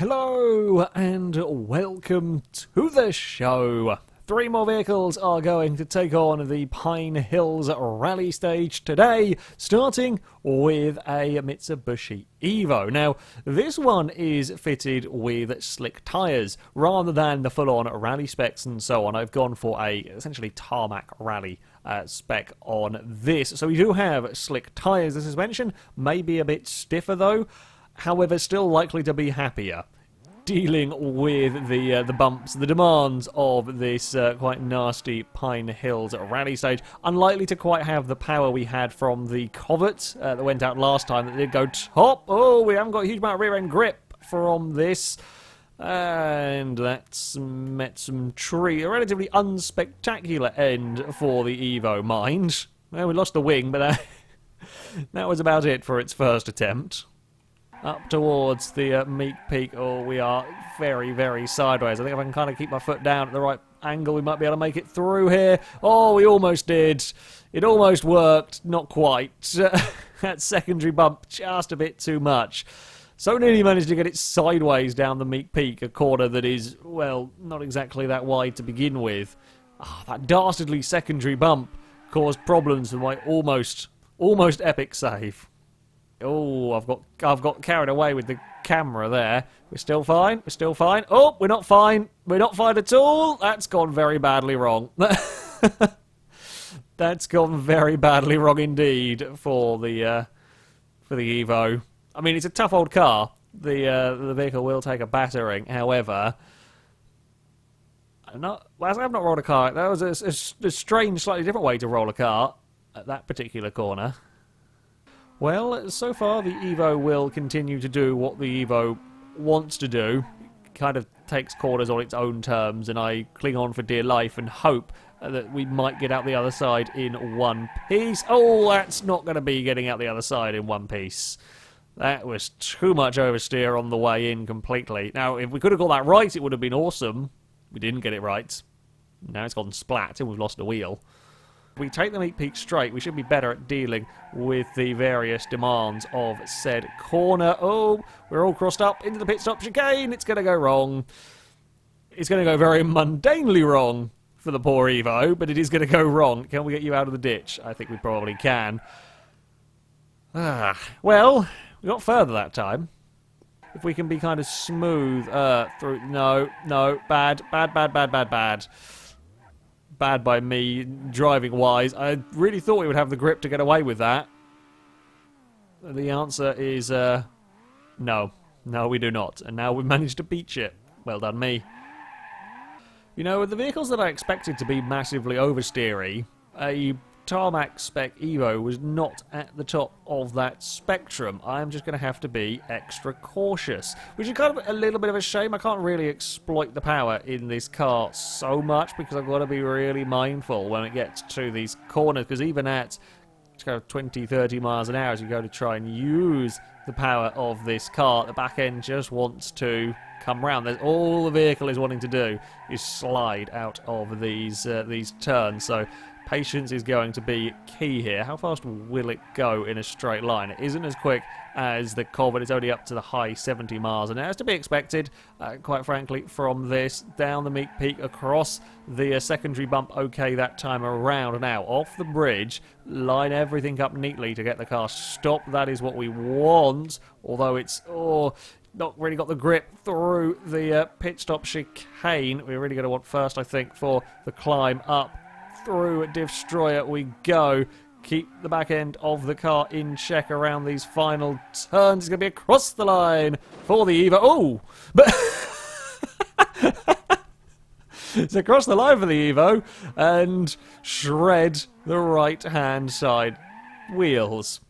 Hello and welcome to the show. 3 more vehicles are going to take on the Pine Hills Rally stage today, starting with a Mitsubishi Evo. Now, this one is fitted with slick tyres. Rather than the full-on rally specs and so on, I've gone for a essentially tarmac rally spec on this. So we do have slick tyres. The suspension may be a bit stiffer though, however still likely to be happier. Dealing with the bumps, the demands of this quite nasty Pine Hills rally stage. Unlikely to quite have the power we had from the Covet that went out last time. That did go top. Oh, we haven't got a huge amount of rear end grip from this. And that's met some tree. A relatively unspectacular end for the Evo, mind. Well, we lost the wing, but that was about it for its first attempt. Up towards the Meek Peak. Oh, we are very, very sideways. I think if I can kind of keep my foot down at the right angle, we might be able to make it through here. Oh, we almost did. It almost worked. Not quite. That secondary bump, just a bit too much. So nearly managed to get it sideways down the Meek Peak, a corner that is, well, not exactly that wide to begin with. Oh, that dastardly secondary bump caused problems with my almost epic save. Oh, I've got carried away with the camera there. We're still fine. We're still fine. Oh, we're not fine. We're not fine at all. That's gone very badly wrong. That's gone very badly wrong indeed for the Evo. I mean, it's a tough old car. The vehicle will take a battering. However, I've not rolled a car. That was a strange, slightly different way to roll a car at that particular corner. Well, so far the Evo will continue to do what the Evo wants to do. It kind of takes corners on its own terms, and I cling on for dear life and hope that we might get out the other side in one piece. Oh, that's not going to be getting out the other side in one piece. That was too much oversteer on the way in completely. Now, if we could have got that right, it would have been awesome. We didn't get it right. Now it's gone splat and we've lost a wheel. If we take the Meek Peak straight, we should be better at dealing with the various demands of said corner. Oh, we're all crossed up into the pit stop chicane. It's going to go wrong. It's going to go very mundanely wrong for the poor Evo, but it is going to go wrong. Can we get you out of the ditch? I think we probably can. Well, we got further that time. If we can be kind of smooth through... No, bad. Bad by me, driving-wise. I really thought we would have the grip to get away with that. The answer is no. No, we do not. And now we've managed to beach it. Well done, me. You know, with the vehicles that I expected to be massively oversteery, a tarmac spec Evo was not at the top of that spectrum. I'm just going to have to be extra cautious, which is kind of a little bit of a shame. I can't really exploit the power in this car so much because I've got to be really mindful when it gets to these corners, because even at 20-30 miles an hour as you go to try and use the power of this car, the back end just wants to come round. All the vehicle is wanting to do is slide out of these turns, so patience is going to be key here. How fast will it go in a straight line? It isn't as quick as the Covet. It's only up to the high 70 miles an hour. It's to be expected, quite frankly, from this. Down the Meek Peak, across the secondary bump, okay that time around. Now, off the bridge, line everything up neatly to get the car stopped. That is what we want, although it's... not really got the grip through the pit stop chicane. We're really going to want first, I think, for the climb up. Through Destroyer we go. Keep the back end of the car in check around these final turns. It's going to be across the line for the Evo. Oh! But it's across the line for the Evo and shred the right-hand side wheels.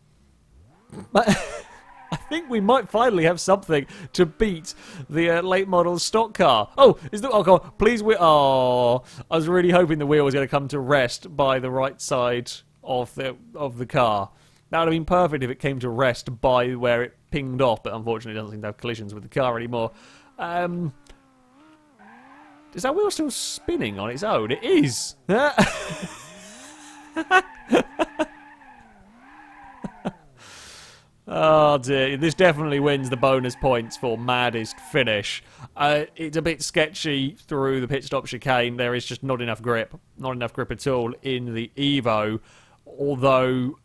I think we might finally have something to beat the late model stock car. Oh, is the God, please oh, I was really hoping the wheel was going to come to rest by the right side of the car. That would have been perfect if it came to rest by where it pinged off, but unfortunately it doesn't seem to have collisions with the car anymore. Is that wheel still spinning on its own? It is. Oh dear, this definitely wins the bonus points for maddest finish. It's a bit sketchy through the pit stop chicane. There is just not enough grip at all in the Evo, although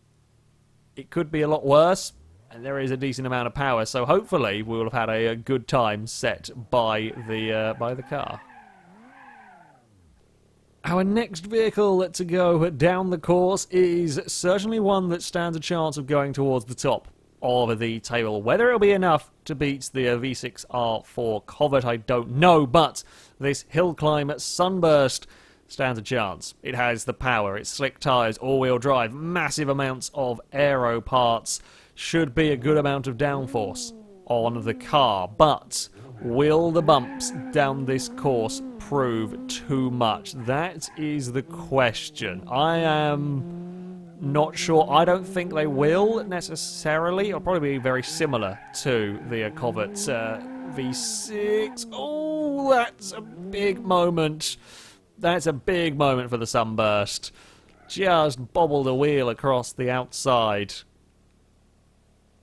it could be a lot worse, and there is a decent amount of power, so hopefully we'll have had a good time set by the car. Our next vehicle to go down the course is certainly one that stands a chance of going towards the top of the table. Whether it'll be enough to beat the V6R4 Covet, I don't know, but this hill climb at Sunburst stands a chance. It has the power, it's slick tyres, all-wheel drive, massive amounts of aero parts, should be a good amount of downforce on the car, but will the bumps down this course prove too much? That is the question. I am not sure. I don't think they will necessarily. It'll probably be very similar to the Covet V6. Oh, that's a big moment. That's a big moment for the Sunburst. Just bobble the wheel across the outside.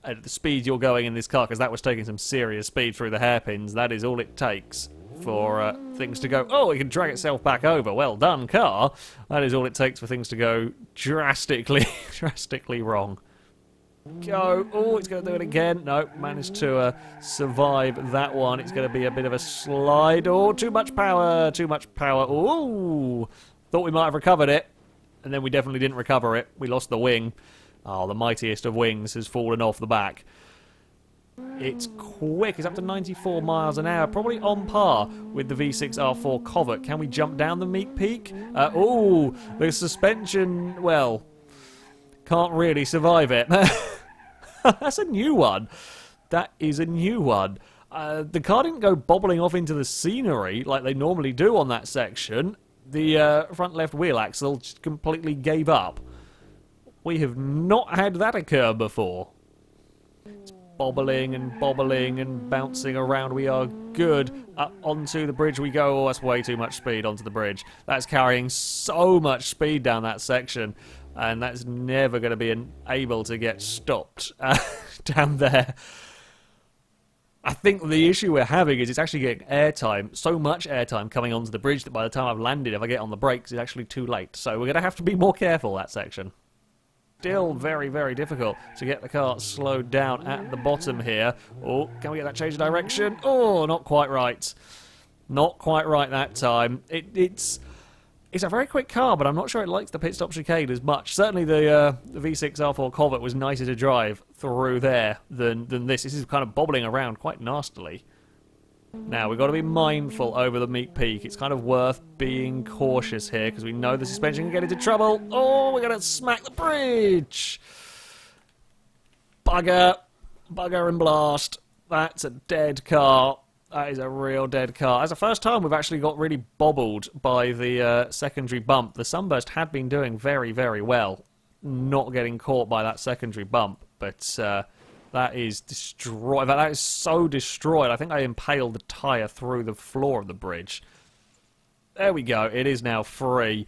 At the speed you're going in this car, because that was taking some serious speed through the hairpins, that is all it takes for things to go, oh, it can drag itself back over. Well done, car. That is all it takes for things to go drastically wrong. Go. Oh, it's going to do it again. No, managed to survive that one. It's going to be a bit of a slide. Oh, too much power. Oh, thought we might have recovered it, and then we definitely didn't recover it. We lost the wing. Oh, the mightiest of wings has fallen off the back. It's quick. It's up to 94 miles an hour, probably on par with the V6R4 Covet. Can we jump down the Meek Peak? Oh, the suspension, well, can't really survive it. That's a new one. That is a new one. The car didn't go bobbling off into the scenery like they normally do on that section. The front left wheel axle just completely gave up. We have not had that occur before. It's bobbling and bouncing around. We are good. Up onto the bridge we go. Oh, that's way too much speed onto the bridge. That's carrying so much speed down that section, and that's never going to be able to get stopped down there. I think the issue we're having is it's actually getting airtime, so much airtime coming onto the bridge that by the time I've landed, if I get on the brakes, it's actually too late. So we're going to have to be more careful that section. Still very, very difficult to get the car slowed down at the bottom here. Oh, can we get that change of direction? Oh, not quite right. Not quite right that time. It's a very quick car, but I'm not sure it likes the pit stop chicane as much. Certainly the V6R4 Covet was nicer to drive through there than this. This is kind of bobbling around quite nastily. Now, we've got to be mindful over the Meek Peak. It's kind of worth being cautious here, because we know the suspension can get into trouble. Oh, we're going to smack the bridge! Bugger. Bugger and blast. That's a dead car. That is a real dead car. That's the first time we've actually got really bobbled by the secondary bump. The Sunburst had been doing very, very well, not getting caught by that secondary bump, but that is destroyed. That is so destroyed. I think I impaled the tyre through the floor of the bridge. There we go. It is now free.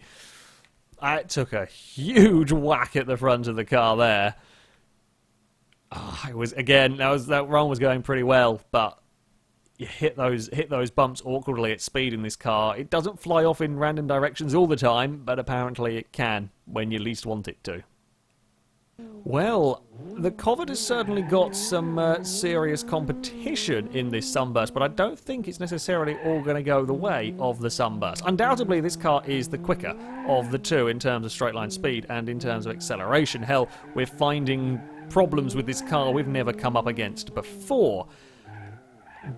It took a huge whack at the front of the car there. Oh, it was, again, that run was going pretty well, but you hit those bumps awkwardly at speed in this car. It doesn't fly off in random directions all the time, but apparently it can when you least want it to. Well, the Covet has certainly got some serious competition in this Sunburst, but I don't think it's necessarily all going to go the way of the Sunburst. Undoubtedly, this car is the quicker of the two in terms of straight line speed and in terms of acceleration. Hell, we're finding problems with this car we've never come up against before.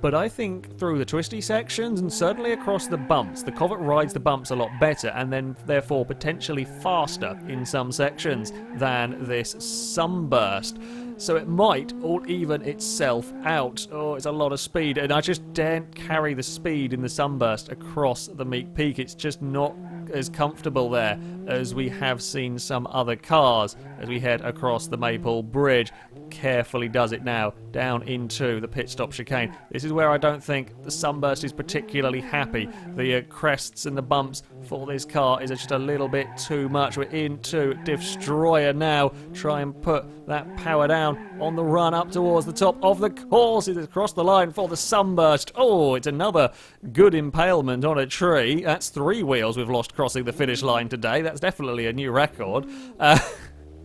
But I think through the twisty sections and certainly across the bumps, the Covet rides the bumps a lot better and then therefore potentially faster in some sections than this Sunburst. So it might all even itself out. Oh, it's a lot of speed, and I just daren't carry the speed in the Sunburst across the Meek Peak. It's just not as comfortable there as we have seen some other cars as we head across the Maple Bridge. Carefully does it now down into the pit stop chicane. This is where I don't think the Sunburst is particularly happy. The crests and the bumps for this car is just a little bit too much. We're into Destroyer now. Try and put that power down on the run up towards the top of the course. It has crossed the line for the Sunburst. Oh, it's another good impalement on a tree. That's 3 wheels we've lost crossing the finish line today. That's definitely a new record.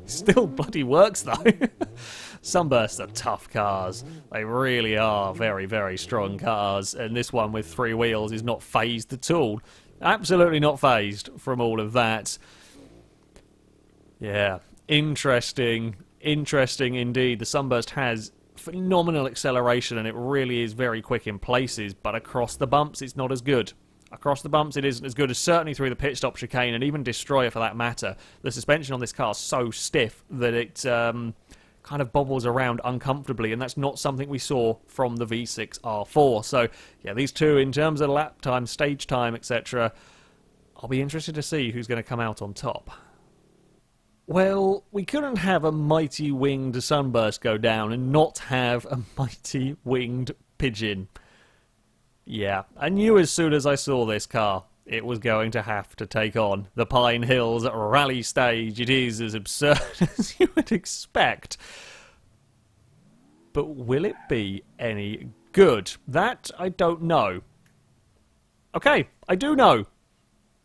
Still bloody works though. Sunbursts are tough cars. They really are very, very strong cars. And this one with 3 wheels is not phased at all. Absolutely not phased from all of that. Yeah, interesting. Interesting indeed. The Sunburst has phenomenal acceleration and it really is very quick in places. But across the bumps, it's not as good. Across the bumps, it isn't as good as certainly through the pit stop chicane and even Destroyer for that matter. The suspension on this car is so stiff that it kind of bobbles around uncomfortably, and that's not something we saw from the V6 R4. So, yeah, these two, in terms of lap time, stage time, etc., I'll be interested to see who's going to come out on top. Well, we couldn't have a mighty winged Sunburst go down and not have a mighty winged Pigeon. Yeah, I knew as soon as I saw this car, it was going to have to take on the Pine Hills rally stage. It is as absurd as you would expect. But will it be any good? That I don't know. Okay, I do know.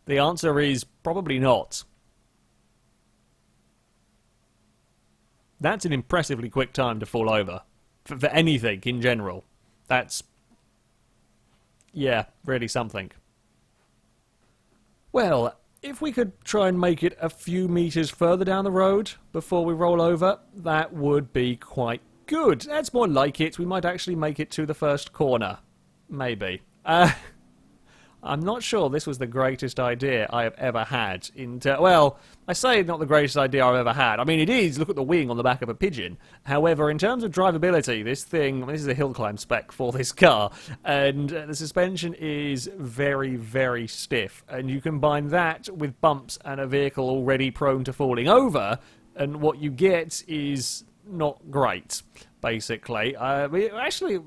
The answer is probably not. That's an impressively quick time to fall over. For anything in general. That's... yeah, really something. Well, if we could try and make it a few meters further down the road before we roll over, that would be quite good. That's more like it. We might actually make it to the first corner. Maybe. I'm not sure this was the greatest idea I have ever had. Well, I say not the greatest idea I've ever had. I mean, it is. Look at the wing on the back of a Pigeon. However, in terms of drivability, this is a hill climb spec for this car. And the suspension is very, very stiff. And you combine that with bumps and a vehicle already prone to falling over, and what you get is not great, basically. Actually...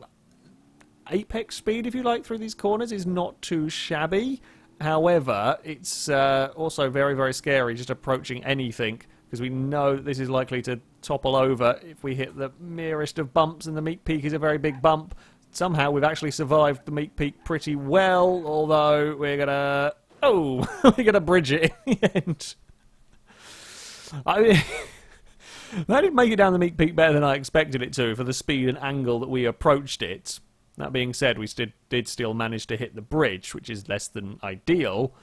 apex speed, if you like, through these corners is not too shabby. However, it's also very, very scary just approaching anything, because we know that this is likely to topple over if we hit the merest of bumps, and the Meek Peak is a very big bump. Somehow we've actually survived the Meek Peak pretty well, although we're gonna... oh! we're gonna bridge it in the end. I mean... that didn't make it down the Meek Peak better than I expected it to, for the speed and angle that we approached it. That being said, we did still manage to hit the bridge, which is less than ideal.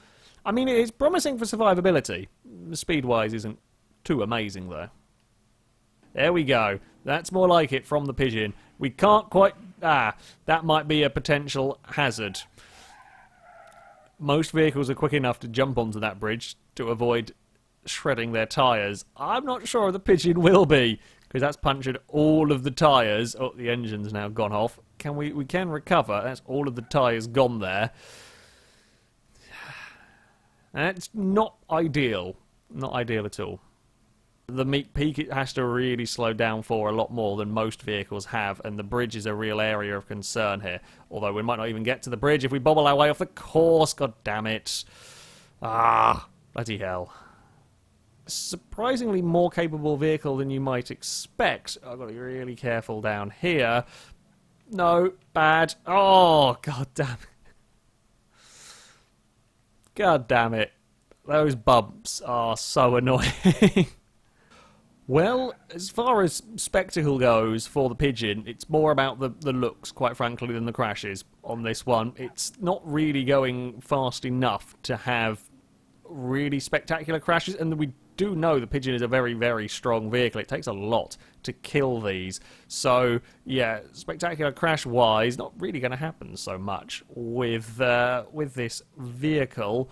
I mean, it's promising for survivability. Speed-wise isn't too amazing, though. There we go. That's more like it from the Pigeon. We can't quite... that might be a potential hazard. Most vehicles are quick enough to jump onto that bridge to avoid shredding their tyres. I'm not sure the Pigeon will be, because that's punctured all of the tyres. Oh, the engine's now gone off. We can recover. That's all of the tyres gone there. That's not ideal. Not ideal at all. The Meek Peak, it has to really slow down for a lot more than most vehicles have, and the bridge is a real area of concern here. Although we might not even get to the bridge if we bobble our way off the course. God damn it. Ah, bloody hell. Surprisingly more capable vehicle than you might expect. I've got to be really careful down here. No, bad. Oh, god damn it. God damn it. Those bumps are so annoying. Well, as far as spectacle goes for the Pigeon, it's more about the looks, quite frankly, than the crashes on this one. It's not really going fast enough to have really spectacular crashes, and we do know the Pigeon is a very, very strong vehicle. It takes a lot to kill these. So, yeah, spectacular crash-wise, not really going to happen so much with this vehicle.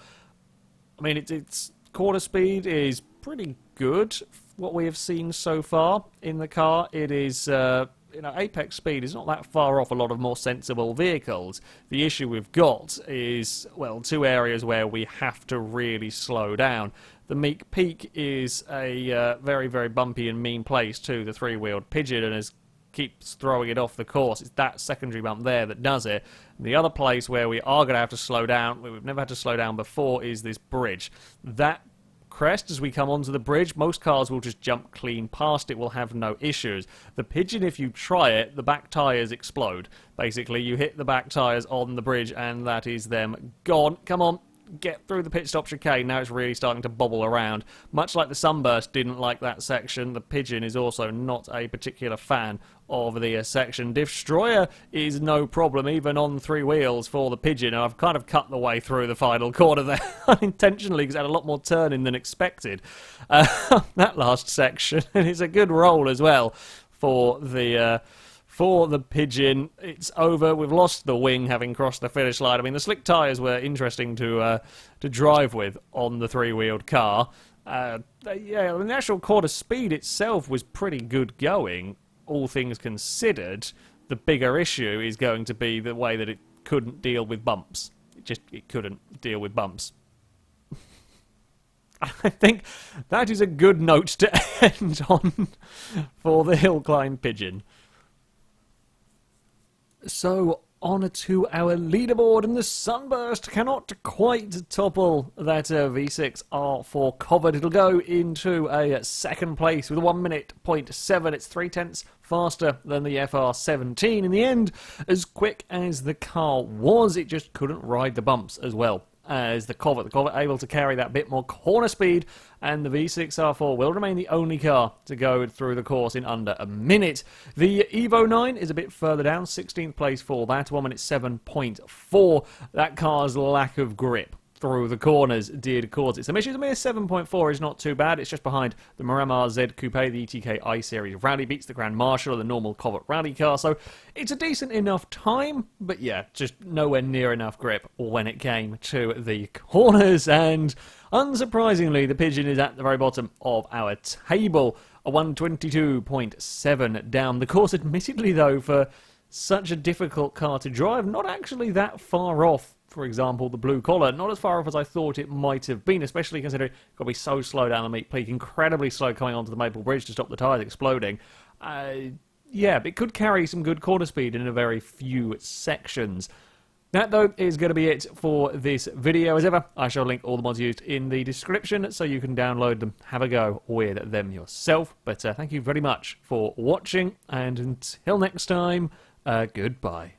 I mean, its quarter speed is pretty good, what we have seen so far in the car. It is... apex speed is not that far off a lot of more sensible vehicles. The issue we've got is, well, 2 areas where we have to really slow down. The Meek Peak is a very, very bumpy and mean place too, the 3-wheeled Pigeon, and as keeps throwing it off the course. It's that secondary bump there that does it. And the other place where we are going to have to slow down, where we've never had to slow down before, is this bridge. That crest, as we come onto the bridge, most cars will just jump clean past it, will have no issues. The Pigeon, if you try it, the back tyres explode. Basically, you hit the back tyres on the bridge and that is them gone. Come on, get through the pit stop chicane. Now it's really starting to bobble around. Much like the Sunburst didn't like that section, the Pigeon is also not a particular fan of the section. Destroyer is no problem, even on 3 wheels for the Pigeon. And I've kind of cut the way through the final corner there unintentionally because it had a lot more turning than expected. That last section, and it's a good roll as well for the Pigeon. It's over. We've lost the wing having crossed the finish line. I mean, the slick tyres were interesting to drive with on the 3-wheeled car. Yeah, I mean, the actual quarter speed itself was pretty good going, all things considered. The bigger issue is going to be the way that it couldn't deal with bumps. It couldn't deal with bumps. I think that is a good note to end on for the hill climb Pigeon. So, on to our leaderboard, and the Sunburst cannot quite topple that V6 R4 covet. It'll go into a second place with a 1 minute 0.7. It's 0.3 faster than the FR17. In the end, as quick as the car was, it just couldn't ride the bumps as well as the covet. The covet able to carry that bit more corner speed, and the V6 R4 will remain the only car to go through the course in under a minute. The Evo 9 is a bit further down, 16th place for that, 1 minute 7.4. That car's lack of grip through the corners did cause it some issues. A mere 7.4 is not too bad. It's just behind the Miramar Z Coupe, the ETK I-Series Rally, beats the Grand Marshal, the normal Covet Rally car, so it's a decent enough time, but yeah, just nowhere near enough grip when it came to the corners, and unsurprisingly, the Pigeon is at the very bottom of our table, a 122.7 down. The course, admittedly though, for such a difficult car to drive, not actually that far off. For example, the Blue Collar, not as far off as I thought it might have been, especially considering it's got to be so slow down the Meat Peak, incredibly slow coming onto the Maple Bridge to stop the tyres exploding. Yeah, but it could carry some good corner speed in a very few sections. That, though, is going to be it for this video. As ever, I shall link all the mods used in the description so you can download them, have a go with them yourself. But thank you very much for watching, and until next time, goodbye.